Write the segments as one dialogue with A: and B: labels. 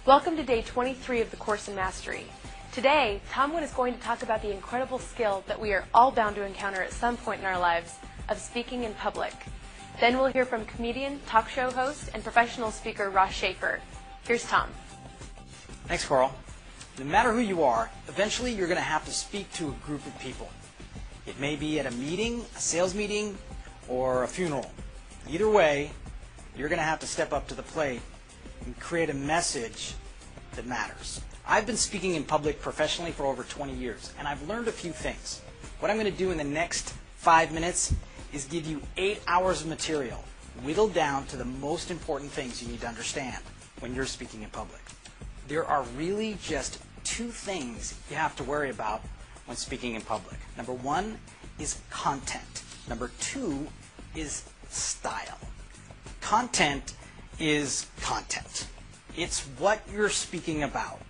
A: Welcome to day 23 of the course in Mastery. Today, Tom Wood is going to talk about the incredible skill that we are all bound to encounter at some point in our lives of speaking in public. Then we'll hear from comedian, talk show host, and professional speaker Ross Shafer. Here's Tom.
B: Thanks, Carl. No matter who you are, eventually you're going to have to speak to a group of people. It may be at a meeting, a sales meeting, or a funeral. Either way, you're going to have to step up to the plate and create a message that matters. I've been speaking in public professionally for over 20 years, and I've learned a few things. What I'm going to do in the next 5 minutes is give you 8 hours of material, whittled down to the most important things you need to understand when you're speaking in public. There are really just 2 things you have to worry about when speaking in public. Number 1 is content. Number 2 is style. Content is content. It's what you're speaking about.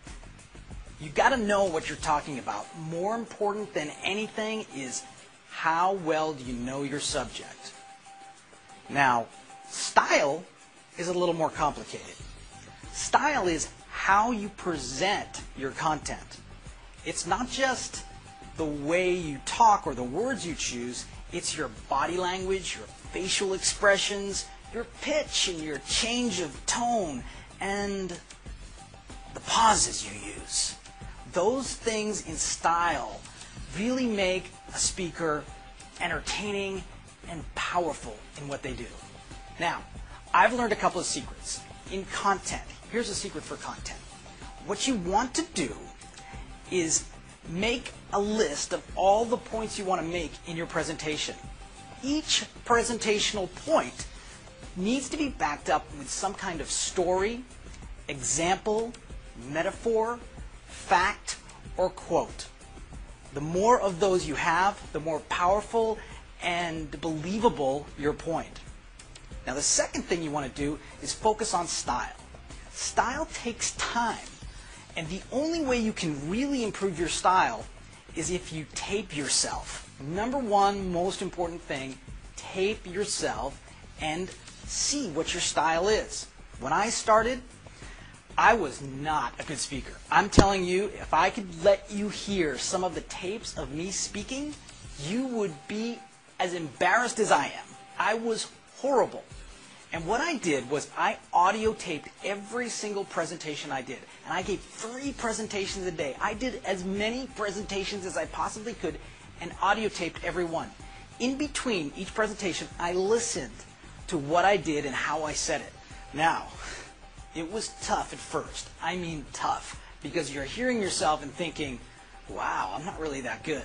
B: You got to know what you're talking about. More important than anything is how well do you know your subject. Now, style is a little more complicated. Style is how you present your content. It's not just the way you talk or the words you choose, it's your body language, your facial expressions, your pitch and your change of tone, and the pauses you use. Those things in style really make a speaker entertaining and powerful in what they do. Now, I've learned a couple of secrets. In content, here's a secret for content. What you want to do is make a list of all the points you want to make in your presentation. Each presentational point needs to be backed up with some kind of story, example, metaphor, fact, or quote. The more of those you have, the more powerful and believable your point. Now, the second thing you want to do is focus on style. Style takes time, and the only way you can really improve your style is if you tape yourself. Number 1 most important thing, tape yourself and see what your style is. When I started, I was not a good speaker. I'm telling you, if I could let you hear some of the tapes of me speaking, you would be as embarrassed as I am. I was horrible. And what I did was I audio taped every single presentation I did. And I gave 3 presentations a day. I did as many presentations as I possibly could and audio taped every one. In between each presentation, I listened to what I did and how I said it. Now, it was tough at first. I mean tough, because you're hearing yourself and thinking, wow, I'm not really that good.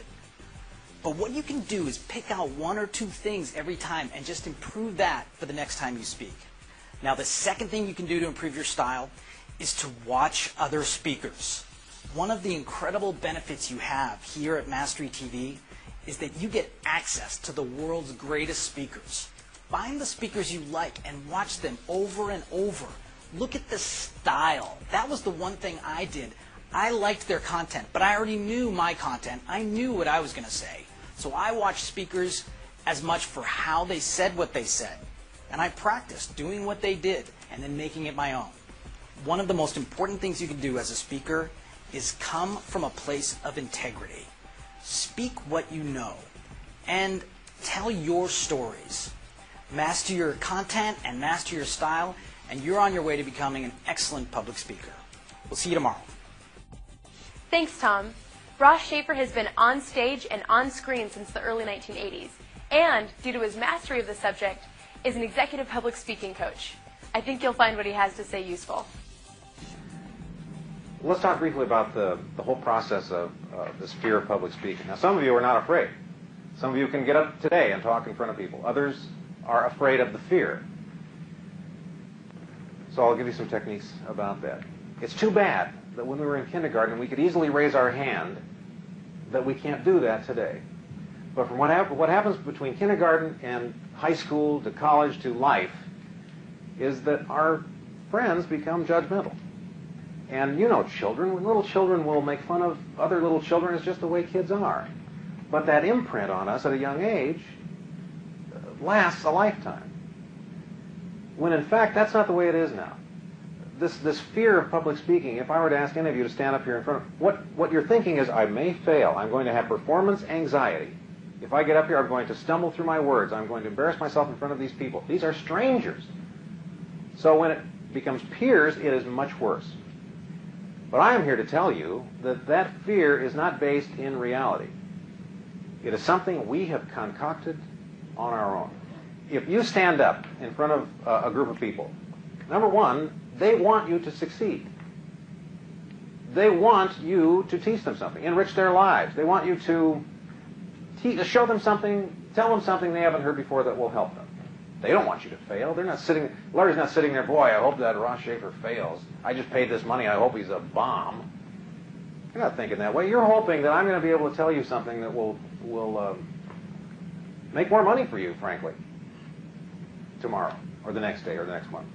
B: But what you can do is pick out 1 or 2 things every time and just improve that for the next time you speak. Now, the second thing you can do to improve your style is to watch other speakers. One of the incredible benefits you have here at Mastery TV is that you get access to the world's greatest speakers. Find the speakers you like and watch them over and over. Look at the style. That was the one thing I did. I liked their content, but I already knew my content. I knew what I was going to say. So I watched speakers as much for how they said what they said. And I practiced doing what they did and then making it my own. One of the most important things you can do as a speaker is come from a place of integrity. Speak what you know and tell your stories. Master your content and master your style, and you're on your way to becoming an excellent public speaker. We'll see you tomorrow.
A: Thanks, Tom. Ross Shafer has been on stage and on screen since the early 1980s, and due to his mastery of the subject, is an executive public speaking coach. I think you'll find what he has to say useful.
C: Let's talk briefly about the whole process of this fear of public speaking. Now, some of you are not afraid. Some of you can get up today and talk in front of people. Others are afraid of the fear. So I'll give you some techniques about that. It's too bad that when we were in kindergarten, we could easily raise our hand, that we can't do that today. But from what happens between kindergarten and high school to college to life is that our friends become judgmental. And you know children, little children will make fun of other little children. It's just the way kids are. But that imprint on us at a young age lasts a lifetime. When in fact, that's not the way it is now. this fear of public speaking, if I were to ask any of you to stand up here in front of, what you're thinking is, I may fail. I'm going to have performance anxiety. If I get up here, I'm going to stumble through my words. I'm going to embarrass myself in front of these people. These are strangers. So when it becomes peers, it is much worse. But I am here to tell you that that fear is not based in reality. It is something we have concocted on our own. If you stand up in front of a group of people, number one, they want you to succeed. They want you to teach them something, enrich their lives. They want you to show them something, tell them something they haven't heard before that will help them. They don't want you to fail. They're not sitting, Larry's not sitting there, boy, I hope that Ross Schaefer fails. I just paid this money, I hope he's a bomb. You're not thinking that way. You're hoping that I'm going to be able to tell you something that will make more money for you, frankly, tomorrow, or the next day, or the next month.